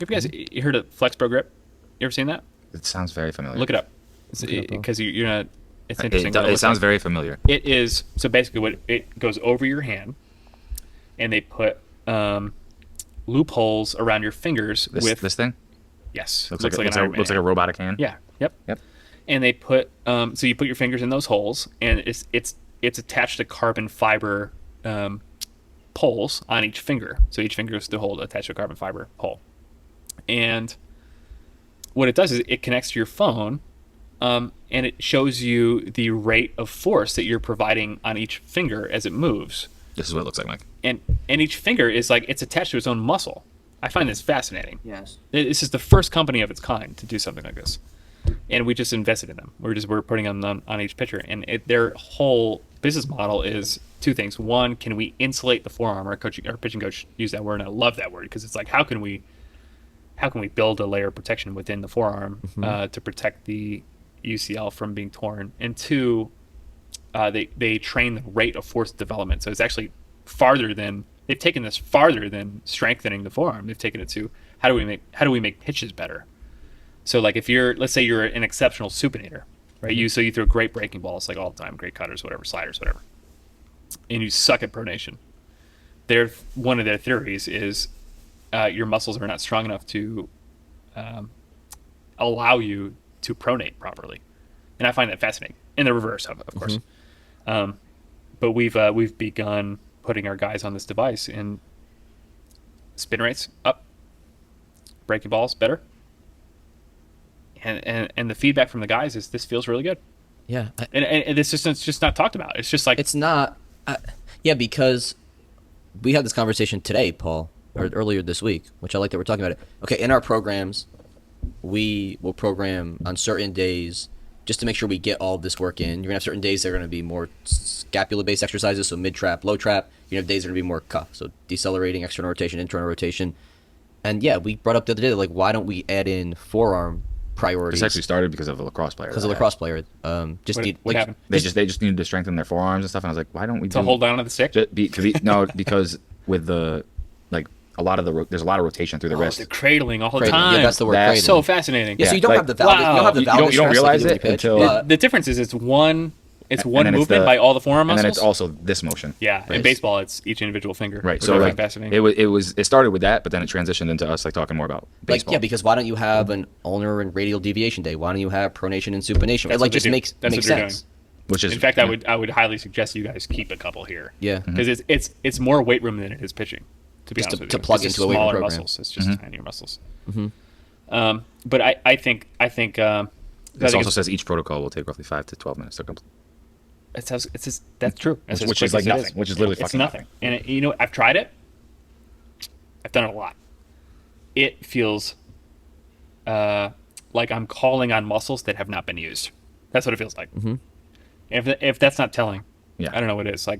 Have you guys you heard of FlexPro Grip? You ever seen that? It sounds very familiar. Look it up. Because you're not. It's interesting. It sounds very familiar. It is so basically what it goes over your hand, and they put loopholes around your fingers with this thing. Yes, Looks like a robotic hand. Yeah. Yep. Yep. And they put so you put your fingers in those holes, and it's attached to carbon fiber poles on each finger. So each finger is to hold attached to a carbon fiber pole. And what it does is it connects to your phone, and it shows you the rate of force that you're providing on each finger as it moves. This is what it looks like, Mike. And each finger is like it's attached to its own muscle. I find this fascinating. Yes. This is the first company of its kind to do something like this, and we just invested in them. We're putting them on each pitcher, and their whole business model is two things. One, can we insulate the forearm? Our pitching coach used that word, and I love that word because it's like how can we build a layer of protection within the forearm to protect the UCL from being torn? And two, they train the rate of force development. So it's actually they've taken this farther than strengthening the forearm. They've taken it to how do we make pitches better? So like if let's say you're an exceptional supinator, right? You throw great breaking balls like all the time, great cutters, whatever, sliders, whatever, and you suck at pronation. One of their theories is your muscles are not strong enough to allow you to pronate properly, and I find that fascinating. In the reverse, of course. But we've begun putting our guys on this device, and spin rates up, breaking balls better, and the feedback from the guys is this feels really good. Yeah, and it's just not talked about. It's just like it's not. Yeah, because we had this conversation today, Paul, or earlier this week, which I like that we're talking about it. Okay, in our programs, we will program on certain days just to make sure we get all of this work in. You're going to have certain days that are going to be more scapula-based exercises, so mid-trap, low-trap. You're going to have days that are going to be more cuff, so decelerating, external rotation, internal rotation. And yeah, we brought up the other day, like, why don't we add in forearm priorities? This actually started because of a lacrosse player. Because of a lacrosse player. What happened? They just needed to strengthen their forearms and stuff, and I was like, why don't we hold down on the stick? Because with the there's a lot of rotation through the wrist. The cradling all the Cradling. time. Yeah, that's the word. That's Cradling. so fascinating. Yeah, so you don't have the valve. You don't have the valve. You don't realize it until the difference is it's one movement it's by all the forearm muscles. and then it's also this motion. Yeah, in baseball, it's each individual finger. Right. So like fascinating. it started with that, but then it transitioned into us like talking more about baseball. Like, yeah, because why don't you have an ulnar and radial deviation day? Why don't you have pronation and supination? That's It like what they just do. makes That's what they're sense. Which is in fact, I would highly suggest you guys keep a couple here. Yeah. Because it's more weight room than it is pitching. To be Just honest with to you. plug It's into a weight room smaller program. muscles. It's just tinier muscles. But I think This also says each protocol will take roughly 5 to 12 minutes to complete. that's true. That's Which as is quick like as it nothing. Which is literally it's fucking nothing. And I've tried it. I've done it a lot. It feels like I'm calling on muscles that have not been used. That's what it feels like. If that's not telling, Yeah. I don't know what it is. Like